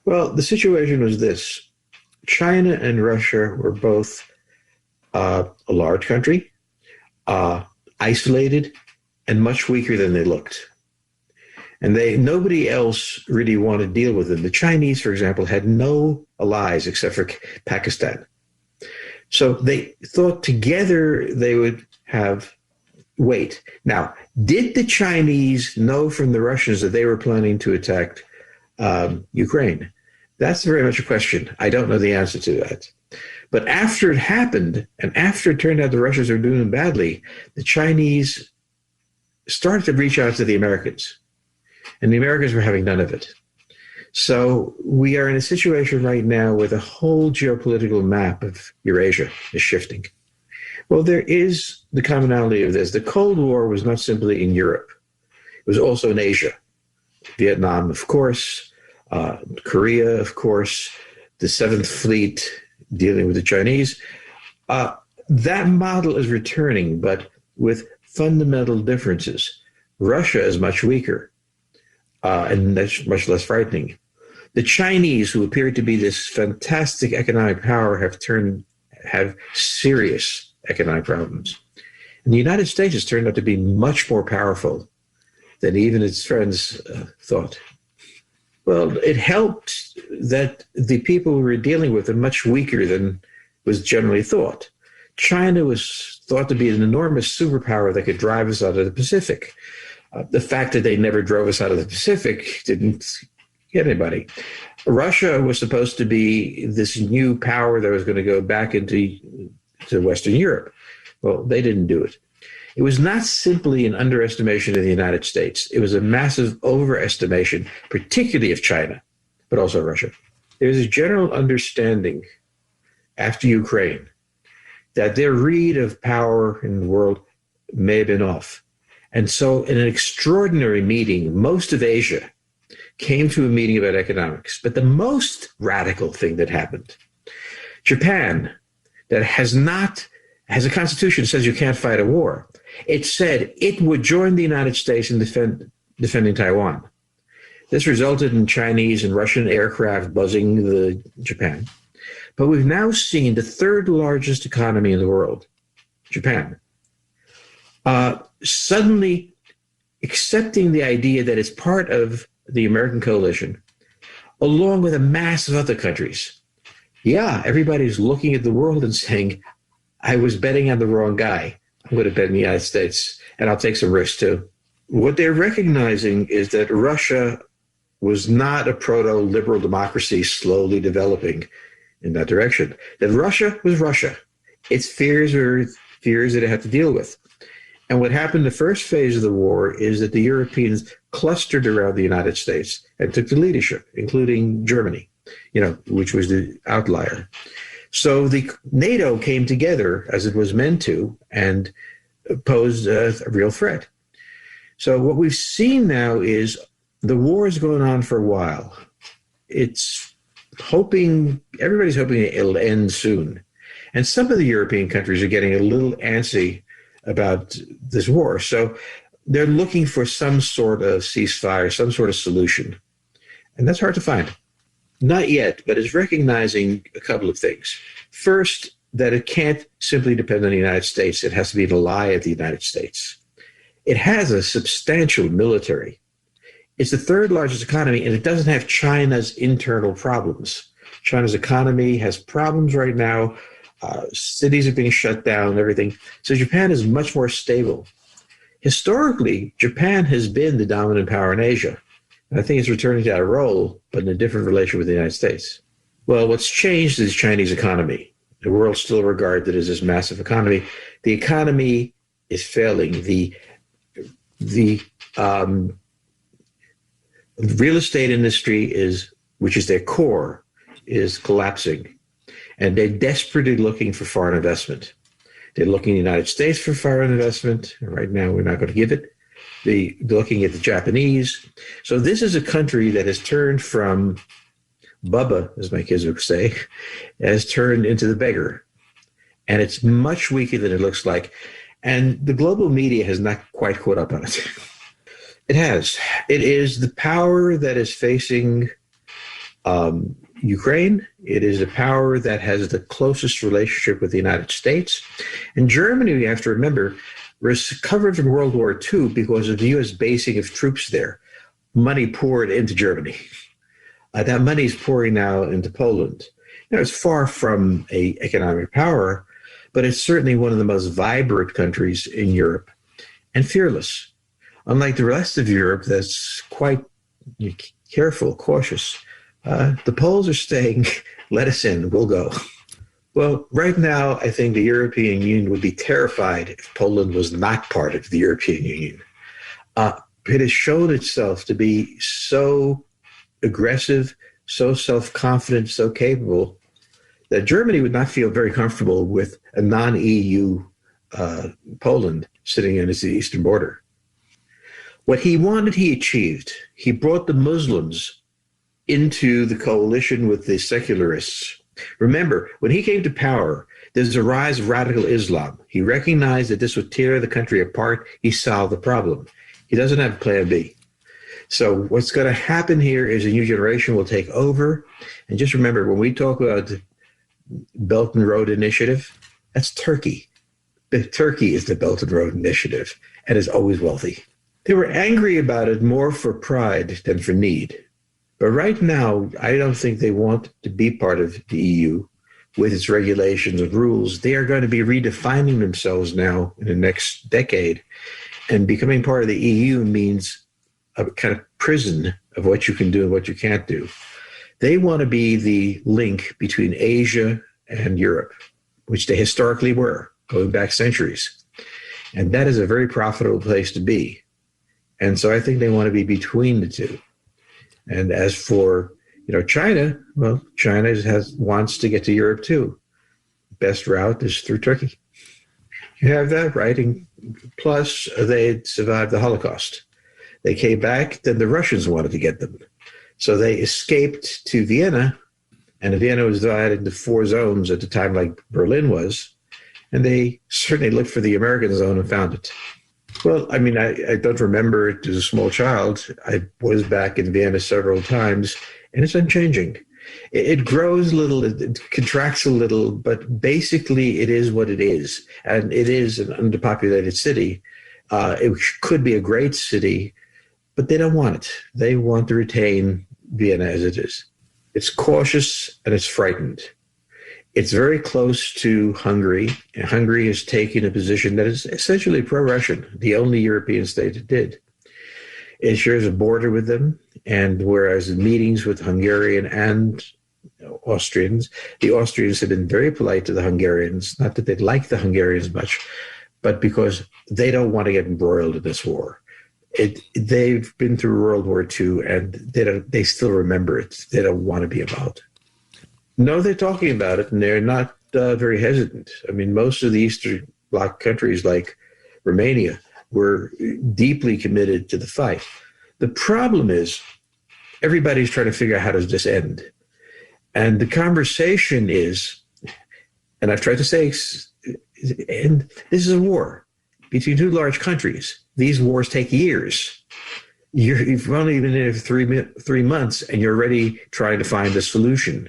Well, the situation was this. China and Russia were both a large country, uh, isolated, and much weaker than they looked. And nobody else really wanted to deal with them. The Chinese, for example, had no allies except for Pakistan. So they thought together they would have weight. Now, did the Chinese know from the Russians that they were planning to attack Ukraine? That's very much a question. I don't know the answer to that. But after it happened, and after it turned out the Russians were doing badly, the Chinese started to reach out to the Americans. And the Americans were having none of it. So we are in a situation right now where the whole geopolitical map of Eurasia is shifting. Well, there is the commonality of this. The Cold War was not simply in Europe. It was also in Asia. Vietnam, of course, Korea, of course, the Seventh Fleet dealing with the Chinese. That model is returning, but with fundamental differences. Russia is much weaker, and that's much less frightening. The Chinese, who appear to be this fantastic economic power, have serious economic problems. And the United States has turned out to be much more powerful than even its friends thought. Well, it helped that the people we were dealing with are much weaker than was generally thought. China was thought to be an enormous superpower that could drive us out of the Pacific. The fact that they never drove us out of the Pacific didn't get anybody. Russia was supposed to be this new power that was going to go back into Western Europe. Well, they didn't do it. It was not simply an underestimation of the United States. It was a massive overestimation, particularly of China, but also Russia. There's a general understanding after Ukraine that their read of power in the world may have been off. And so in an extraordinary meeting, most of Asia came to a meeting about economics. But the most radical thing that happened, Japan, that has a constitution that says you can't fight a war. It said it would join the United States in defending Taiwan. This resulted in Chinese and Russian aircraft buzzing the Japan. But we've now seen the third largest economy in the world, Japan, suddenly accepting the idea that it's part of the American coalition, along with a mass of other countries. Yeah, everybody's looking at the world and saying, I was betting on the wrong guy. I'm going to bet in the United States, and I'll take some risks too. What they're recognizing is that Russia was not a proto-liberal democracy slowly developing in that direction. That Russia was Russia. Its fears were fears that it had to deal with. And what happened the first phase of the war is that the Europeans clustered around the United States and took the leadership, including Germany, which was the outlier. So the NATO came together as it was meant to and posed a real threat. So what we've seen now is the war is going on for a while. Everybody's hoping it'll end soon. And some of the European countries are getting a little antsy about this war. So they're looking for some sort of ceasefire, some sort of solution. And that's hard to find. Not yet, but it's recognizing a couple of things. First, that it can't simply depend on the United States. It has to be an ally of the United States. It has a substantial military. It's the third largest economy, and it doesn't have China's internal problems. China's economy has problems right now. Cities are being shut down and everything. So Japan is much more stable. Historically, Japan has been the dominant power in Asia. I think it's returning to that role, but in a different relation with the United States. Well, what's changed is Chinese economy. The world still regards it as this massive economy. The economy is failing. The real estate industry which is their core, is collapsing. And they're desperately looking for foreign investment. They're looking in the United States for foreign investment. Right now, we're not going to give it. They're looking at the Japanese. So this is a country that has turned from Bubba, as my kids would say, has turned into the beggar. And it's much weaker than it looks like. And the global media has not quite caught up on it. It has. It is the power that is facing Ukraine, it is a power that has the closest relationship with the United States. And Germany, you have to remember, recovered from World War II because of the U.S. basing of troops there. Money poured into Germany. That money is pouring now into Poland. Now, it's far from an economic power, but it's certainly one of the most vibrant countries in Europe and fearless. Unlike the rest of Europe, that's quite careful, cautious. The Poles are saying, let us in, we'll go. Well, right now, I think the European Union would be terrified if Poland was not part of the European Union. It has shown itself to be so aggressive, so self-confident, so capable, that Germany would not feel very comfortable with a non-EU Poland sitting on its eastern border. What he wanted, he achieved. He brought the Muslims into the coalition with the secularists. Remember, when he came to power, there's a rise of radical Islam. He recognized that this would tear the country apart. He solved the problem. He doesn't have plan B. So what's going to happen here is a new generation will take over. And just remember, when we talk about the Belt and Road Initiative, that's Turkey. Turkey is the Belt and Road Initiative and is always wealthy. They were angry about it more for pride than for need. But right now, I don't think they want to be part of the EU with its regulations and rules. They are going to be redefining themselves now in the next decade. And becoming part of the EU means a kind of prison of what you can do and what you can't do. They want to be the link between Asia and Europe, which they historically were, going back centuries. And that is a very profitable place to be. And so I think they want to be between the two. And as for, China, well, China wants to get to Europe too. Best route is through Turkey. You have that, right? And plus, they survived the Holocaust. They came back, then the Russians wanted to get them. So they escaped to Vienna, and Vienna was divided into 4 zones at the time, like Berlin was. And they certainly looked for the American zone and found it. Well, I mean, I don't remember it as a small child. I was back in Vienna several times, and it's unchanging. It grows a little, it contracts a little, but basically it is what it is. And it is an underpopulated city. It could be a great city, but they don't want it. They want to retain Vienna as it is. It's cautious and it's frightened. It's very close to Hungary, and Hungary is taking a position that is essentially pro-Russian, the only European state that did. It shares a border with them, and whereas in meetings with Hungarian and Austrians, the Austrians have been very polite to the Hungarians, not that they like the Hungarians much, but because they don't want to get embroiled in this war. They've been through World War II, and they still remember it. They don't want to be involved. No, they're talking about it, and they're not very hesitant. I mean, most of the Eastern Bloc countries, like Romania, were deeply committed to the fight. The problem is everybody's trying to figure out how does this end. And the conversation is, and I've tried to say, and this is a war between 2 large countries. These wars take years. You've only been in it for 3 months, and you're already trying to find a solution.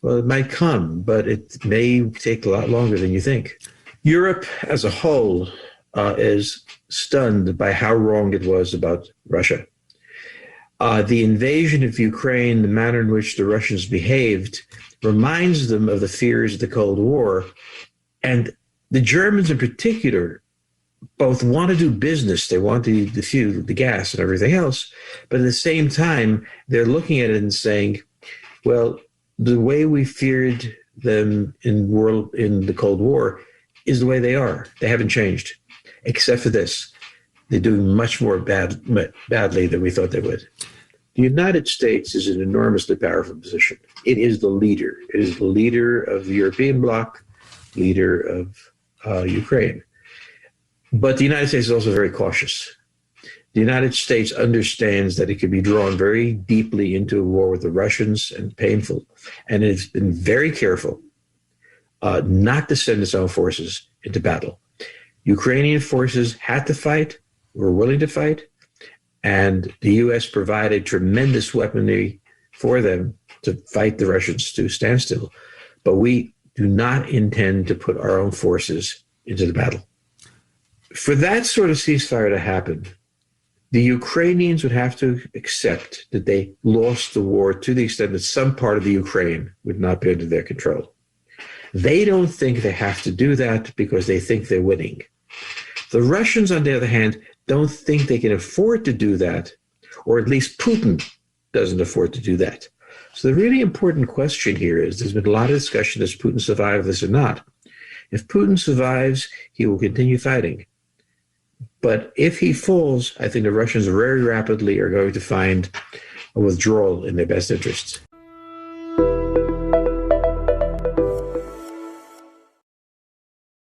Well, it might come, but it may take a lot longer than you think. Europe as a whole is stunned by how wrong it was about Russia. The invasion of Ukraine, the manner in which the Russians behaved, reminds them of the fears of the Cold War. And the Germans in particular both want to do business. They want the fuel, the gas, and everything else. But at the same time, they're looking at it and saying, well, the way we feared them in the Cold War is the way they are. They haven't changed, except for this. They're doing much more badly than we thought they would. The United States is an enormously powerful position. It is the leader. It is the leader of the European bloc, leader of Ukraine. But the United States is also very cautious. The United States understands that it could be drawn very deeply into a war with the Russians and painful. And it's been very careful not to send its own forces into battle. Ukrainian forces had to fight, were willing to fight, and the U.S. provided tremendous weaponry for them to fight the Russians to a standstill, but we do not intend to put our own forces into the battle. For that sort of ceasefire to happen, the Ukrainians would have to accept that they lost the war to the extent that some part of the Ukraine would not be under their control. They don't think they have to do that because they think they're winning. The Russians, on the other hand, don't think they can afford to do that, or at least Putin doesn't afford to do that. So the really important question here is, there's been a lot of discussion, does Putin survive this or not? If Putin survives, he will continue fighting. But if he falls, I think the Russians very rapidly are going to find a withdrawal in their best interests.